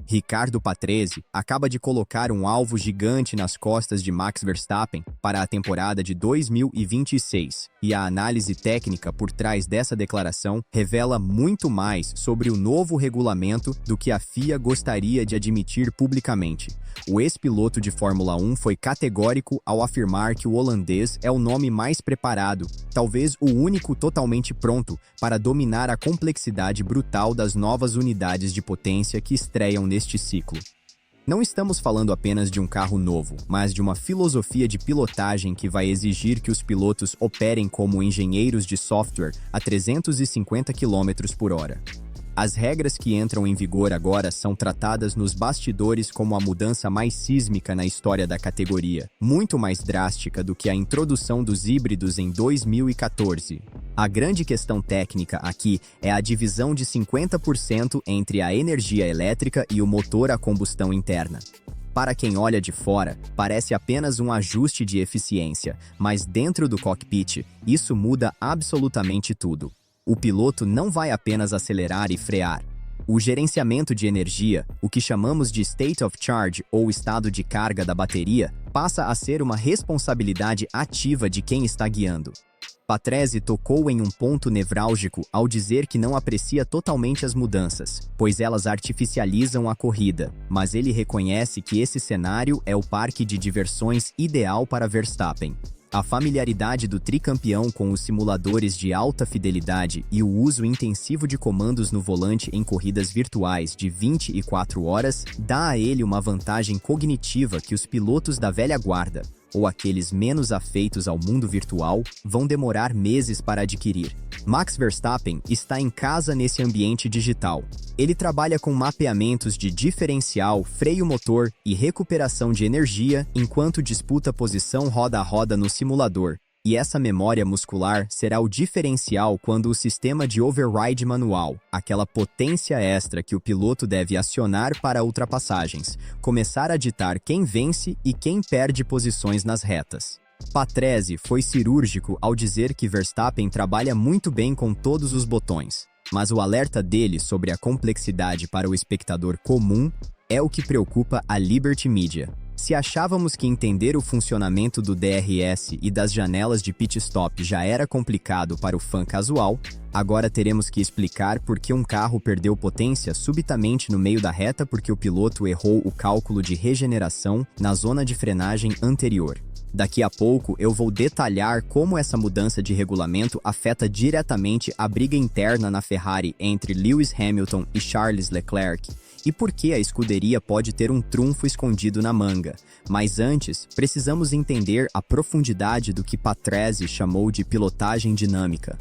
Riccardo Patrese acaba de colocar um alvo gigante nas costas de Max Verstappen para a temporada de 2026, e a análise técnica por trás dessa declaração revela muito mais sobre o novo regulamento do que a FIA gostaria de admitir publicamente. O ex-piloto de Fórmula 1 foi categórico ao afirmar que o holandês é o nome mais preparado, talvez o único totalmente pronto para dominar a complexidade brutal das novas unidades de potência que estreiam neste ciclo. Não estamos falando apenas de um carro novo, mas de uma filosofia de pilotagem que vai exigir que os pilotos operem como engenheiros de software a 350 km/h. As regras que entram em vigor agora são tratadas nos bastidores como a mudança mais sísmica na história da categoria, muito mais drástica do que a introdução dos híbridos em 2014. A grande questão técnica aqui é a divisão de 50% entre a energia elétrica e o motor a combustão interna. Para quem olha de fora, parece apenas um ajuste de eficiência, mas dentro do cockpit, isso muda absolutamente tudo. O piloto não vai apenas acelerar e frear. O gerenciamento de energia, o que chamamos de state of charge ou estado de carga da bateria, passa a ser uma responsabilidade ativa de quem está guiando. Patrese tocou em um ponto nevrálgico ao dizer que não aprecia totalmente as mudanças, pois elas artificializam a corrida, mas ele reconhece que esse cenário é o parque de diversões ideal para Verstappen. A familiaridade do tricampeão com os simuladores de alta fidelidade e o uso intensivo de comandos no volante em corridas virtuais de 24 horas dá a ele uma vantagem cognitiva que os pilotos da velha guarda, ou aqueles menos afeitos ao mundo virtual, vão demorar meses para adquirir. Max Verstappen está em casa nesse ambiente digital. Ele trabalha com mapeamentos de diferencial, freio motor e recuperação de energia enquanto disputa posição roda a roda no simulador. E essa memória muscular será o diferencial quando o sistema de override manual, aquela potência extra que o piloto deve acionar para ultrapassagens, começar a ditar quem vence e quem perde posições nas retas. Patrese foi cirúrgico ao dizer que Verstappen trabalha muito bem com todos os botões, mas o alerta dele sobre a complexidade para o espectador comum é o que preocupa a Liberty Media. Se achávamos que entender o funcionamento do DRS e das janelas de pit stop já era complicado para o fã casual, agora teremos que explicar por que um carro perdeu potência subitamente no meio da reta porque o piloto errou o cálculo de regeneração na zona de frenagem anterior. Daqui a pouco eu vou detalhar como essa mudança de regulamento afeta diretamente a briga interna na Ferrari entre Lewis Hamilton e Charles Leclerc, e por que a escuderia pode ter um trunfo escondido na manga. Mas antes, precisamos entender a profundidade do que Patrese chamou de pilotagem dinâmica.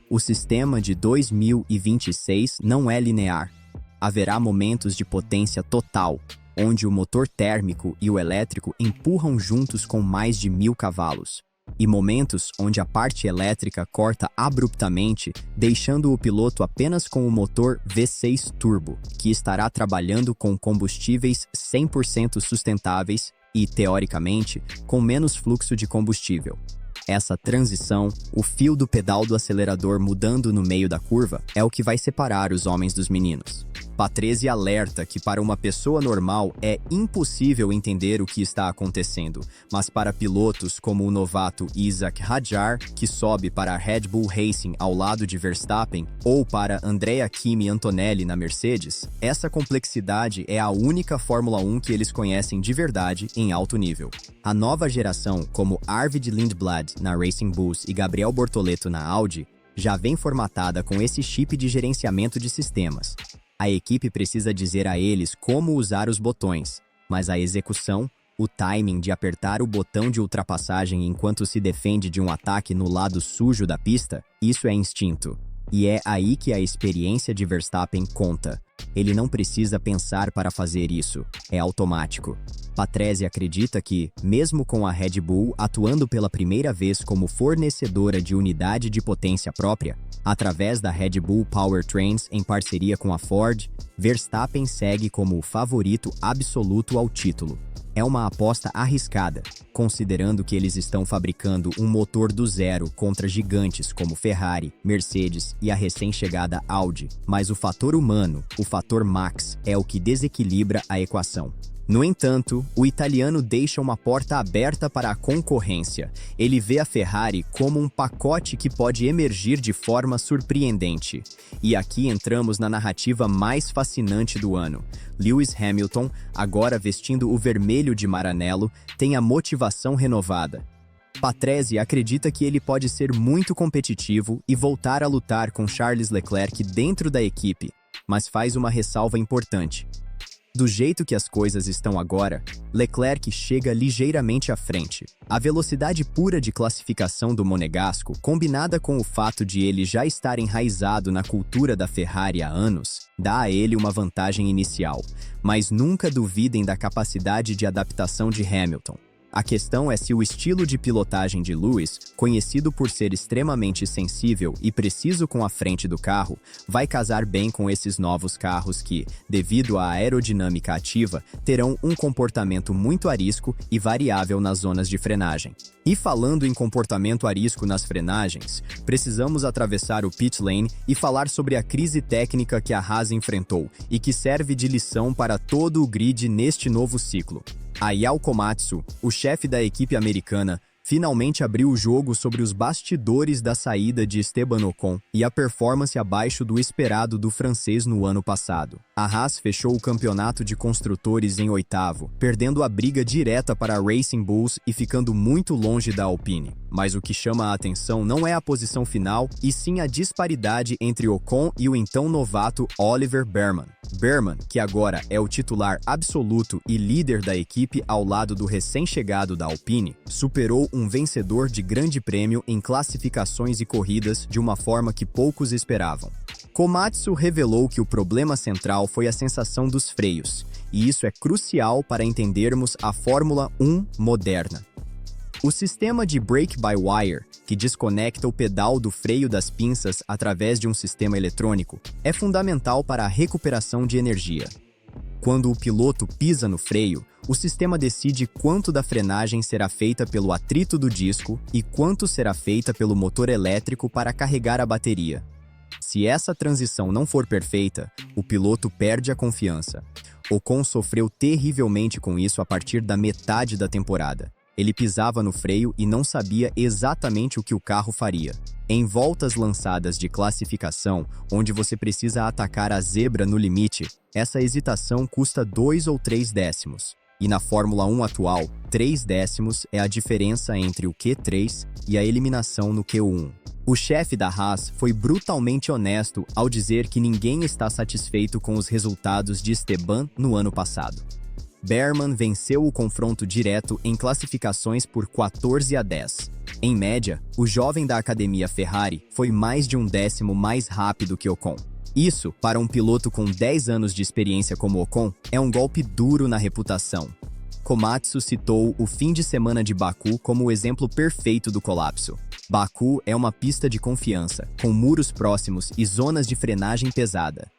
O sistema de 2026 não é linear. Haverá momentos de potência total, onde o motor térmico e o elétrico empurram juntos com mais de 1000 cavalos. E momentos onde a parte elétrica corta abruptamente, deixando o piloto apenas com o motor V6 Turbo, que estará trabalhando com combustíveis 100% sustentáveis e, teoricamente, com menos fluxo de combustível. Essa transição, o fio do pedal do acelerador mudando no meio da curva, é o que vai separar os homens dos meninos. Patrese alerta que para uma pessoa normal é impossível entender o que está acontecendo, mas para pilotos como o novato Isack Hadjar, que sobe para a Red Bull Racing ao lado de Verstappen, ou para Andrea Kimi Antonelli na Mercedes, essa complexidade é a única Fórmula 1 que eles conhecem de verdade em alto nível. A nova geração, como Arvid Lindblad na Racing Bulls e Gabriel Bortoleto na Audi, já vem formatada com esse chip de gerenciamento de sistemas. A equipe precisa dizer a eles como usar os botões, mas a execução, o timing de apertar o botão de ultrapassagem enquanto se defende de um ataque no lado sujo da pista, isso é instinto. E é aí que a experiência de Verstappen conta. Ele não precisa pensar para fazer isso, é automático. Patrese acredita que, mesmo com a Red Bull atuando pela primeira vez como fornecedora de unidade de potência própria, através da Red Bull Powertrains em parceria com a Ford, Verstappen segue como o favorito absoluto ao título. É uma aposta arriscada, considerando que eles estão fabricando um motor do zero contra gigantes como Ferrari, Mercedes e a recém-chegada Audi. Mas o fator humano, o fator Max é o que desequilibra a equação. No entanto, o italiano deixa uma porta aberta para a concorrência. Ele vê a Ferrari como um pacote que pode emergir de forma surpreendente. E aqui entramos na narrativa mais fascinante do ano. Lewis Hamilton, agora vestindo o vermelho de Maranello, tem a motivação renovada. Patrese acredita que ele pode ser muito competitivo e voltar a lutar com Charles Leclerc dentro da equipe, mas faz uma ressalva importante. Do jeito que as coisas estão agora, Leclerc chega ligeiramente à frente. A velocidade pura de classificação do monegasco, combinada com o fato de ele já estar enraizado na cultura da Ferrari há anos, dá a ele uma vantagem inicial. Mas nunca duvidem da capacidade de adaptação de Hamilton. A questão é se o estilo de pilotagem de Lewis, conhecido por ser extremamente sensível e preciso com a frente do carro, vai casar bem com esses novos carros que, devido à aerodinâmica ativa, terão um comportamento muito arisco e variável nas zonas de frenagem. E falando em comportamento arisco nas frenagens, precisamos atravessar o pit lane e falar sobre a crise técnica que a Haas enfrentou e que serve de lição para todo o grid neste novo ciclo. A Yao Komatsu, o chefe da equipe americana, finalmente abriu o jogo sobre os bastidores da saída de Esteban Ocon e a performance abaixo do esperado do francês no ano passado. A Haas fechou o campeonato de construtores em 8º, perdendo a briga direta para a Racing Bulls e ficando muito longe da Alpine. Mas o que chama a atenção não é a posição final, e sim a disparidade entre Ocon e o então novato Oliver Bearman. Bearman, que agora é o titular absoluto e líder da equipe ao lado do recém-chegado da Alpine, superou um vencedor de grande prêmio em classificações e corridas de uma forma que poucos esperavam. Komatsu revelou que o problema central foi a sensação dos freios, e isso é crucial para entendermos a Fórmula 1 moderna. O sistema de brake-by-wire, que desconecta o pedal do freio das pinças através de um sistema eletrônico, é fundamental para a recuperação de energia. Quando o piloto pisa no freio, o sistema decide quanto da frenagem será feita pelo atrito do disco e quanto será feita pelo motor elétrico para carregar a bateria. Se essa transição não for perfeita, o piloto perde a confiança. Ocon sofreu terrivelmente com isso a partir da metade da temporada. Ele pisava no freio e não sabia exatamente o que o carro faria. Em voltas lançadas de classificação, onde você precisa atacar a zebra no limite, essa hesitação custa 2 ou 3 décimos. E na Fórmula 1 atual, 3 décimos é a diferença entre o Q3 e a eliminação no Q1. O chefe da Haas foi brutalmente honesto ao dizer que ninguém está satisfeito com os resultados de Esteban no ano passado. Bearman venceu o confronto direto em classificações por 14-10. Em média, o jovem da academia Ferrari foi mais de um décimo mais rápido que Ocon. Isso, para um piloto com 10 anos de experiência como Ocon, é um golpe duro na reputação. Komatsu citou o fim de semana de Baku como o exemplo perfeito do colapso. Baku é uma pista de confiança, com muros próximos e zonas de frenagem pesada.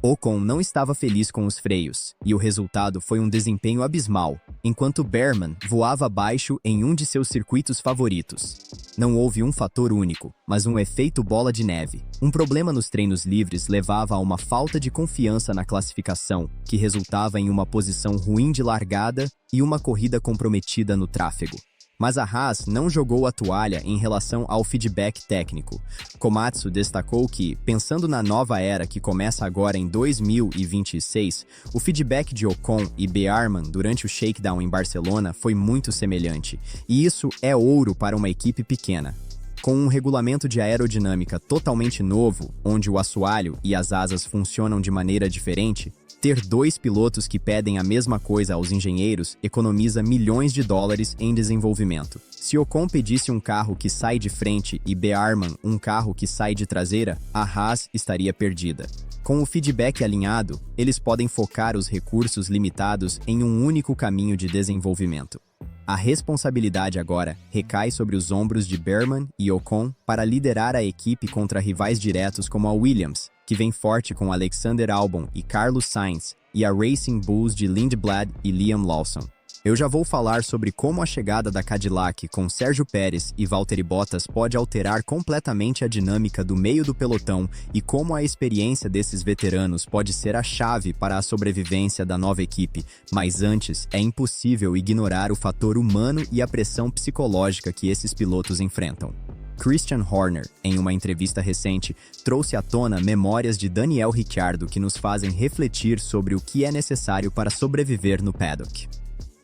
Ocon não estava feliz com os freios, e o resultado foi um desempenho abismal, enquanto Bearman voava abaixo em um de seus circuitos favoritos. Não houve um fator único, mas um efeito bola de neve. Um problema nos treinos livres levava a uma falta de confiança na classificação, que resultava em uma posição ruim de largada e uma corrida comprometida no tráfego. Mas a Haas não jogou a toalha em relação ao feedback técnico. Komatsu destacou que, pensando na nova era que começa agora em 2026, o feedback de Ocon e Bearman durante o shakedown em Barcelona foi muito semelhante, e isso é ouro para uma equipe pequena. Com um regulamento de aerodinâmica totalmente novo, onde o assoalho e as asas funcionam de maneira diferente, ter 2 pilotos que pedem a mesma coisa aos engenheiros economiza milhões de dólares em desenvolvimento. Se Ocon pedisse um carro que sai de frente e Bearman um carro que sai de traseira, a Haas estaria perdida. Com o feedback alinhado, eles podem focar os recursos limitados em um único caminho de desenvolvimento. A responsabilidade agora recai sobre os ombros de Bearman e Ocon para liderar a equipe contra rivais diretos como a Williams, que vem forte com Alexander Albon e Carlos Sainz, e a Racing Bulls de Lindblad e Liam Lawson. Eu já vou falar sobre como a chegada da Cadillac com Sérgio Pérez e Valtteri Bottas pode alterar completamente a dinâmica do meio do pelotão e como a experiência desses veteranos pode ser a chave para a sobrevivência da nova equipe, mas antes é impossível ignorar o fator humano e a pressão psicológica que esses pilotos enfrentam. Christian Horner, em uma entrevista recente, trouxe à tona memórias de Daniel Ricciardo que nos fazem refletir sobre o que é necessário para sobreviver no paddock.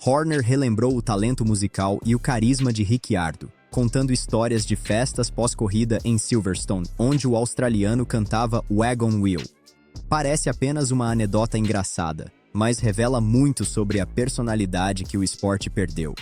Horner relembrou o talento musical e o carisma de Ricciardo, contando histórias de festas pós-corrida em Silverstone, onde o australiano cantava Wagon Wheel. Parece apenas uma anedota engraçada, mas revela muito sobre a personalidade que o esporte perdeu.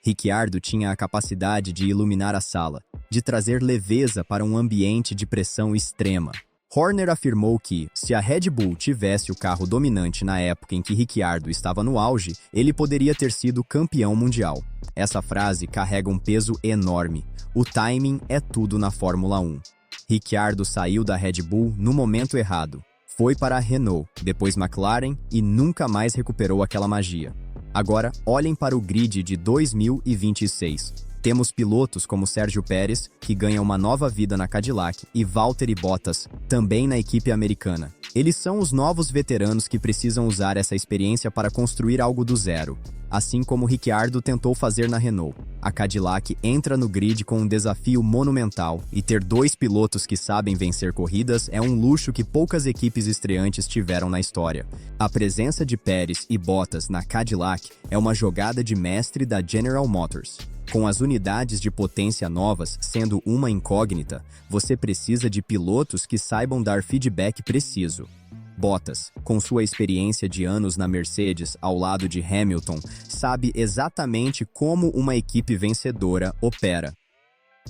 Ricciardo tinha a capacidade de iluminar a sala, de trazer leveza para um ambiente de pressão extrema. Horner afirmou que, se a Red Bull tivesse o carro dominante na época em que Ricciardo estava no auge, ele poderia ter sido campeão mundial. Essa frase carrega um peso enorme. O timing é tudo na Fórmula 1. Ricciardo saiu da Red Bull no momento errado. Foi para a Renault, depois McLaren e nunca mais recuperou aquela magia. Agora, olhem para o grid de 2026. Temos pilotos como Sérgio Pérez, que ganha uma nova vida na Cadillac, e Valtteri Bottas, também na equipe americana. Eles são os novos veteranos que precisam usar essa experiência para construir algo do zero, assim como Ricciardo tentou fazer na Renault. A Cadillac entra no grid com um desafio monumental, e ter dois pilotos que sabem vencer corridas é um luxo que poucas equipes estreantes tiveram na história. A presença de Pérez e Bottas na Cadillac é uma jogada de mestre da General Motors. Com as unidades de potência novas sendo uma incógnita, você precisa de pilotos que saibam dar feedback preciso. Bottas, com sua experiência de anos na Mercedes ao lado de Hamilton, sabe exatamente como uma equipe vencedora opera.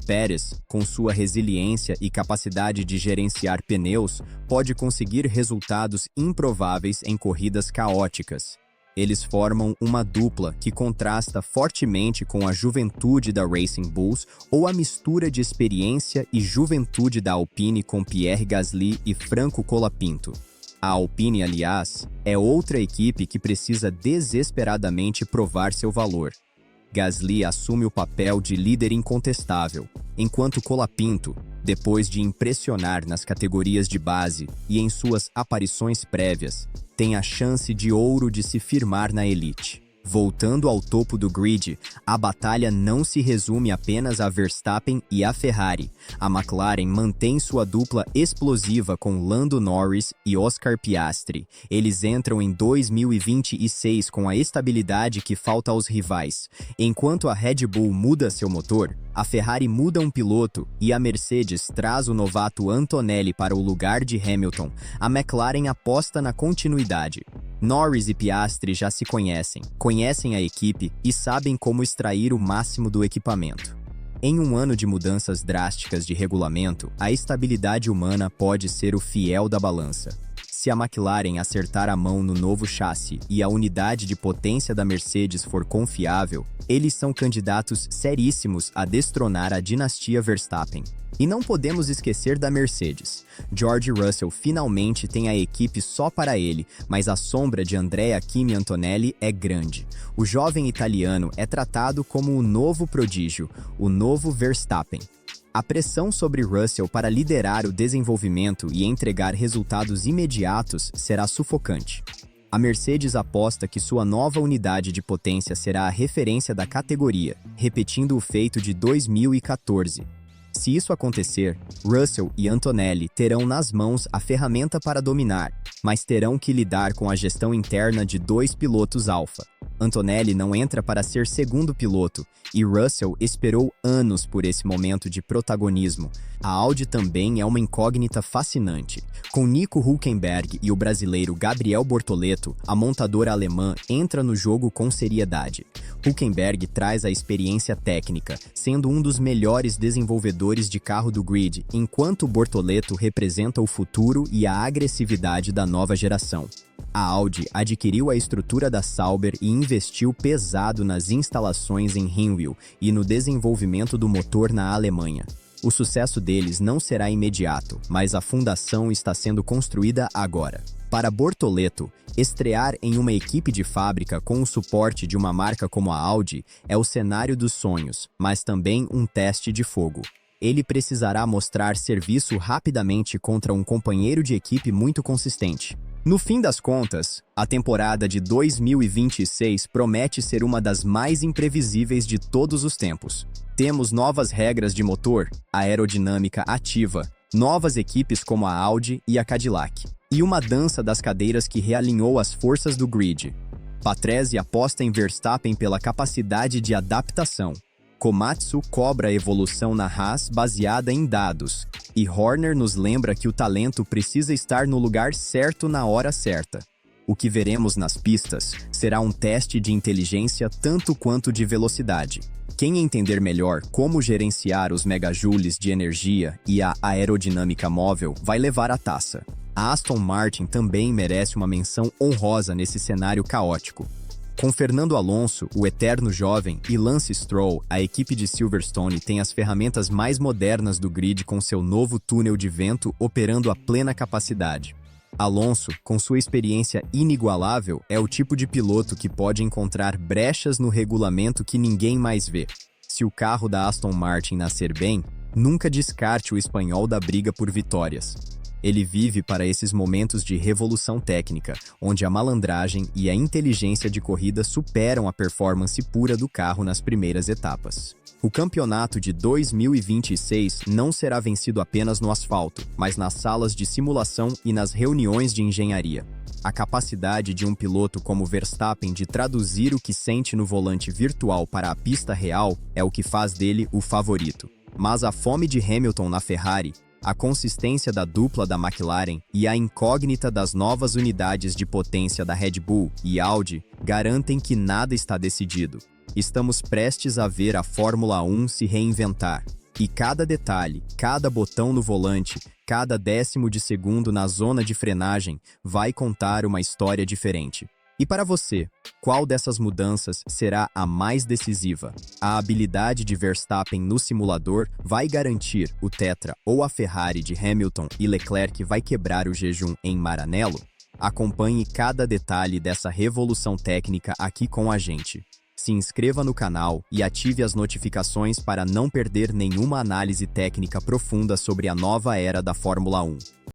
Pérez, com sua resiliência e capacidade de gerenciar pneus, pode conseguir resultados improváveis em corridas caóticas. Eles formam uma dupla que contrasta fortemente com a juventude da Racing Bulls ou a mistura de experiência e juventude da Alpine com Pierre Gasly e Franco Colapinto. A Alpine, aliás, é outra equipe que precisa desesperadamente provar seu valor. Gasly assume o papel de líder incontestável, enquanto Colapinto, depois de impressionar nas categorias de base e em suas aparições prévias, tem a chance de ouro de se firmar na elite. Voltando ao topo do grid, a batalha não se resume apenas a Verstappen e a Ferrari. A McLaren mantém sua dupla explosiva com Lando Norris e Oscar Piastri. Eles entram em 2026 com a estabilidade que falta aos rivais. Enquanto a Red Bull muda seu motor, a Ferrari muda um piloto e a Mercedes traz o novato Antonelli para o lugar de Hamilton. A McLaren aposta na continuidade. Norris e Piastri já se conhecem a equipe e sabem como extrair o máximo do equipamento. Em um ano de mudanças drásticas de regulamento, a estabilidade humana pode ser o fiel da balança. Se a McLaren acertar a mão no novo chassi e a unidade de potência da Mercedes for confiável, eles são candidatos seríssimos a destronar a dinastia Verstappen. E não podemos esquecer da Mercedes. George Russell finalmente tem a equipe só para ele, mas a sombra de Andrea Kimi Antonelli é grande. O jovem italiano é tratado como o novo prodígio, o novo Verstappen. A pressão sobre Russell para liderar o desenvolvimento e entregar resultados imediatos será sufocante. A Mercedes aposta que sua nova unidade de potência será a referência da categoria, repetindo o feito de 2014. Se isso acontecer, Russell e Antonelli terão nas mãos a ferramenta para dominar, mas terão que lidar com a gestão interna de dois pilotos alfa. Antonelli não entra para ser segundo piloto, e Russell esperou anos por esse momento de protagonismo. A Audi também é uma incógnita fascinante. Com Nico Hülkenberg e o brasileiro Gabriel Bortoleto, a montadora alemã entra no jogo com seriedade. Hülkenberg traz a experiência técnica, sendo um dos melhores desenvolvedores de carro do grid, enquanto Bortoleto representa o futuro e a agressividade da nova geração. A Audi adquiriu a estrutura da Sauber e investiu pesado nas instalações em Hinwil e no desenvolvimento do motor na Alemanha. O sucesso deles não será imediato, mas a fundação está sendo construída agora. Para Bortoleto, estrear em uma equipe de fábrica com o suporte de uma marca como a Audi é o cenário dos sonhos, mas também um teste de fogo. Ele precisará mostrar serviço rapidamente contra um companheiro de equipe muito consistente. No fim das contas, a temporada de 2026 promete ser uma das mais imprevisíveis de todos os tempos. Temos novas regras de motor, aerodinâmica ativa, novas equipes como a Audi e a Cadillac, e uma dança das cadeiras que realinhou as forças do grid. Patrese aposta em Verstappen pela capacidade de adaptação. Komatsu cobra a evolução na Haas baseada em dados, e Horner nos lembra que o talento precisa estar no lugar certo na hora certa. O que veremos nas pistas será um teste de inteligência tanto quanto de velocidade. Quem entender melhor como gerenciar os megajoules de energia e a aerodinâmica móvel vai levar a taça. A Aston Martin também merece uma menção honrosa nesse cenário caótico. Com Fernando Alonso, o eterno jovem, e Lance Stroll, a equipe de Silverstone tem as ferramentas mais modernas do grid com seu novo túnel de vento operando a plena capacidade. Alonso, com sua experiência inigualável, é o tipo de piloto que pode encontrar brechas no regulamento que ninguém mais vê. Se o carro da Aston Martin nascer bem, nunca descarte o espanhol da briga por vitórias. Ele vive para esses momentos de revolução técnica, onde a malandragem e a inteligência de corrida superam a performance pura do carro nas primeiras etapas. O campeonato de 2026 não será vencido apenas no asfalto, mas nas salas de simulação e nas reuniões de engenharia. A capacidade de um piloto como Verstappen de traduzir o que sente no volante virtual para a pista real é o que faz dele o favorito. Mas a fome de Hamilton na Ferrari, a consistência da dupla da McLaren e a incógnita das novas unidades de potência da Red Bull e Audi garantem que nada está decidido. Estamos prestes a ver a Fórmula 1 se reinventar. E cada detalhe, cada botão no volante, cada décimo de segundo na zona de frenagem vai contar uma história diferente. E para você, qual dessas mudanças será a mais decisiva? A habilidade de Verstappen no simulador vai garantir o tetra ou a Ferrari de Hamilton e Leclerc vai quebrar o jejum em Maranello? Acompanhe cada detalhe dessa revolução técnica aqui com a gente. Se inscreva no canal e ative as notificações para não perder nenhuma análise técnica profunda sobre a nova era da Fórmula 1.